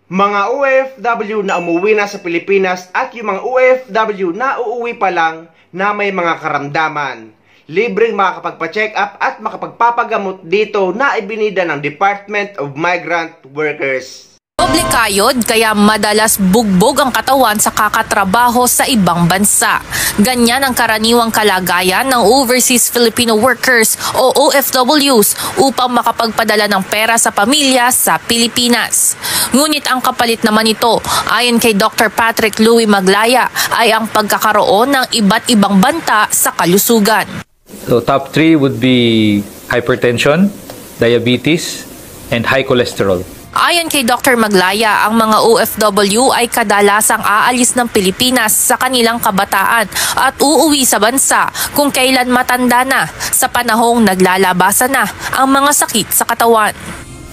Mga OFW na umuwi na sa Pilipinas at yung mga OFW na uuwi pa lang na may mga karamdaman. Libreng makakapagpa-check up at makapagpapagamot dito na ibinida ng Department of Migrant Workers. Doble kayod kaya madalas bugbog ang katawan sa kakatrabaho sa ibang bansa. Ganyan ang karaniwang kalagayan ng Overseas Filipino Workers o OFWs upang makapagpadala ng pera sa pamilya sa Pilipinas. Ngunit ang kapalit naman ito, ayon kay Dr. Patrick Louie Maglaya, ay ang pagkakaroon ng iba't ibang banta sa kalusugan. So top 3 would be hypertension, diabetes, and high cholesterol. Ayon kay Dr. Maglaya, ang mga OFW ay kadalasang aalis ng Pilipinas sa kanilang kabataan at uuwi sa bansa kung kailan matanda na sa panahong naglalabasan na ang mga sakit sa katawan.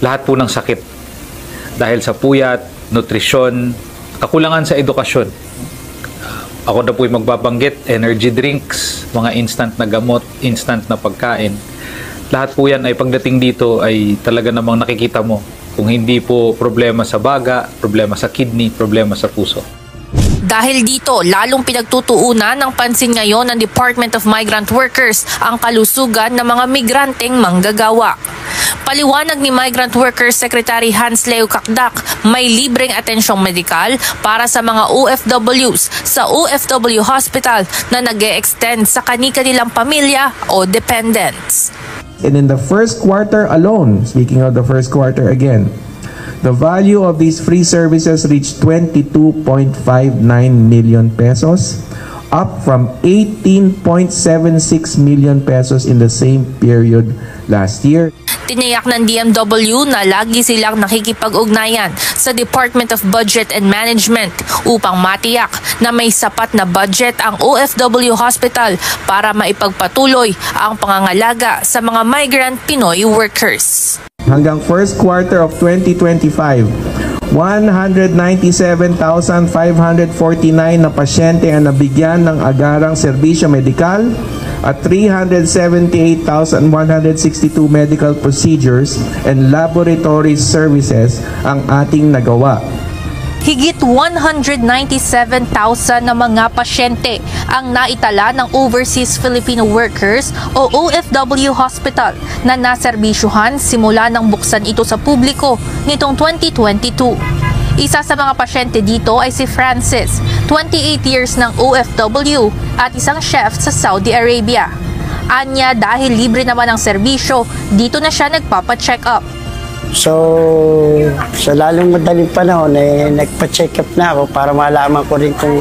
Lahat po ng sakit dahil sa puyat, nutrisyon, kakulangan sa edukasyon. Ako na po yung magbabanggit, energy drinks, mga instant na gamot, instant na pagkain. Lahat po yan ay pagdating dito ay talaga namang nakikita mo. Kung hindi po problema sa baga, problema sa kidney, problema sa puso. Dahil dito, lalong pinagtutuunan ng pansin ngayon ng Department of Migrant Workers ang kalusugan ng mga migranteng manggagawa. Paliwanag ni Migrant Workers Secretary Hans Leo Kakdak, may libreng atensyong medikal para sa mga OFWs sa OFW Hospital na nag-e-extend sa kani-kanilang pamilya o dependents. And in the first quarter alone, speaking of the first quarter again, the value of these free services reached 22.59 million pesos, up from 18.76 million pesos in the same period last year. Tiniyak ng DMW na lagi silang nakikipag-ugnayan sa Department of Budget and Management upang matiyak na may sapat na budget ang OFW Hospital para maipagpatuloy ang pangangalaga sa mga migrant Pinoy workers. Hanggang first quarter of 2025, 197,549 na pasyente ang nabigyan ng agarang serbisyo medikal at 378,162 medical procedures and laboratory services ang ating nagawa. Higit 197,000 na mga pasyente ang naitala ng Overseas Filipino Workers o OFW Hospital na naserbisyuhan simula nang buksan ito sa publiko nitong 2022. Isa sa mga pasyente dito ay si Francis, 28 years ng OFW at isang chef sa Saudi Arabia. Anya, dahil libre naman ang serbisyo, dito na siya nagpapa-check up. So, sa lalong madaling panahon, nagpa-check up na ako para malaman ko rin kung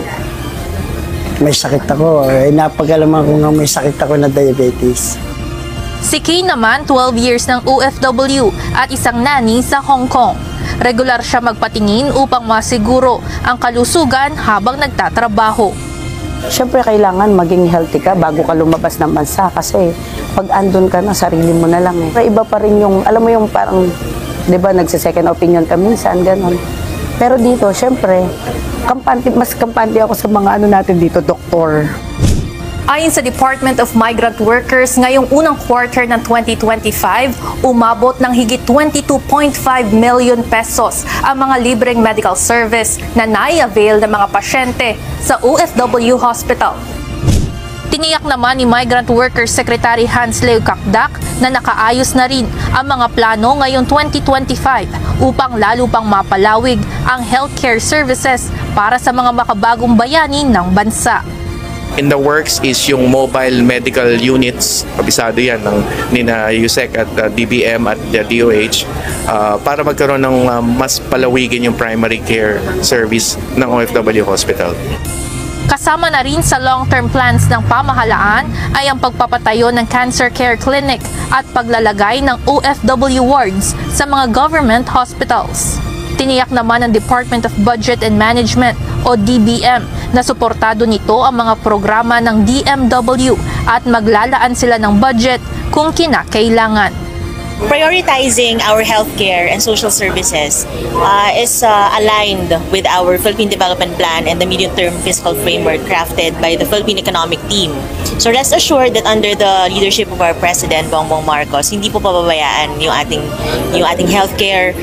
may sakit ako. Napag-alaman ko nga may sakit ako na diabetes. Si Kay naman, 12 years ng OFW at isang nani sa Hong Kong. Regular siya magpatingin upang masiguro ang kalusugan habang nagtatrabaho. Siyempre, kailangan maging healthy ka bago ka lumabas ng bansa kasi pag andun ka na, sarili mo na lang eh. Iba pa rin yung, alam mo yung parang, di ba, nagsa-second opinion ka minsan, gano'n. Pero dito, siyempre, mas kampante ako sa mga ano natin dito, doktor. Ayon sa Department of Migrant Workers, ngayong unang quarter ng 2025, umabot ng higit 22.5 million pesos ang mga libreng medical service na nai-avail ng mga pasyente sa OFW Hospital. Tiniyak naman ni Migrant Workers Secretary Hans Leo Kakdak na nakaayos na rin ang mga plano ngayong 2025 upang lalo pang mapalawig ang healthcare services para sa mga makabagong bayani ng bansa. In the works is yung mobile medical units, kabisado yan ng nina USEC at DBM at DOH para magkaroon ng mas palawigin yung primary care service ng OFW Hospital. Kasama na rin sa long-term plans ng pamahalaan ay ang pagpapatayo ng cancer care clinic at paglalagay ng OFW wards sa mga government hospitals. Tiniyak naman ng Department of Budget and Management o DBM na suportado nito ang mga programa ng DMW at maglalaan sila ng budget kung kinakailangan. Prioritizing our healthcare and social services is aligned with our Philippine Development Plan and the medium-term fiscal framework crafted by the Philippine Economic Team. So rest assured that under the leadership of our President Bongbong Marcos, hindi po pababayaan yung ating healthcare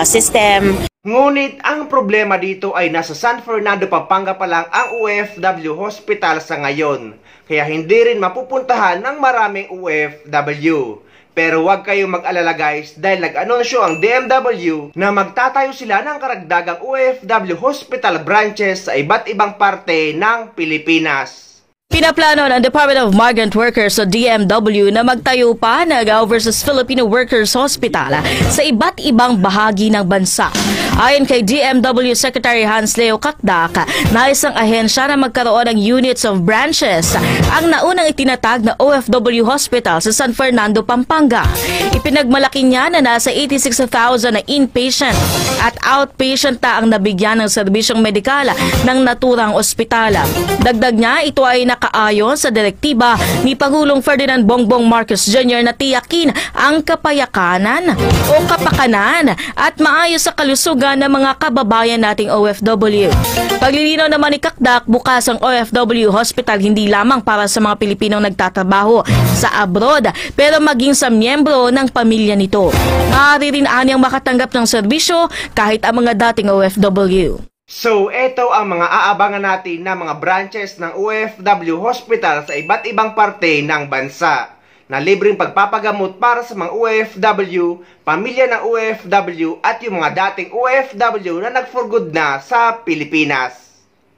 system. Ngunit ang problema dito ay nasa San Fernando, Pampanga pa lang ang OFW hospital sa ngayon. Kaya hindi rin mapupuntahan ng maraming OFW. Pero huwag kayong mag-alala guys dahil nag-anunsyo ang DMW na magtatayo sila ng karagdagang OFW hospital branches sa iba't ibang parte ng Pilipinas. Pinaplano ng Department of Migrant Workers o DMW na magtayo pa ng Overseas Filipino Workers Hospital sa iba't ibang bahagi ng bansa. Ayon kay DMW Secretary Hans Leo Kakdak, nais ang ahensya na magkaroon ng units of branches ang naunang itinatag na OFW Hospital sa San Fernando, Pampanga. Ipinagmalaki niya na nasa 86,000 na inpatient at outpatient ang nabigyan ng serbisyong medikal ng naturang ospital. Dagdag niya, ito ay nakaayon sa direktiba ni Pangulong Ferdinand Bongbong Marcos Jr. na tiyakin ang kapayakanan o kapakanan at maayos sa kalusugan ng mga kababayan nating OFW. Paglilinaw naman ni Kakdak, bukas ang OFW Hospital hindi lamang para sa mga Pilipinong nagtatrabaho sa abroad pero maging sa miyembro ng pamilya nito. Maaari rin anyang makatanggap ng serbisyo kahit ang mga dating OFW. So, ito ang mga aabangan natin na mga branches ng OFW Hospital sa iba't ibang parte ng bansa na libreng pagpapagamot para sa mga OFW, pamilya ng OFW at yung mga dating OFW na nag-for good na sa Pilipinas.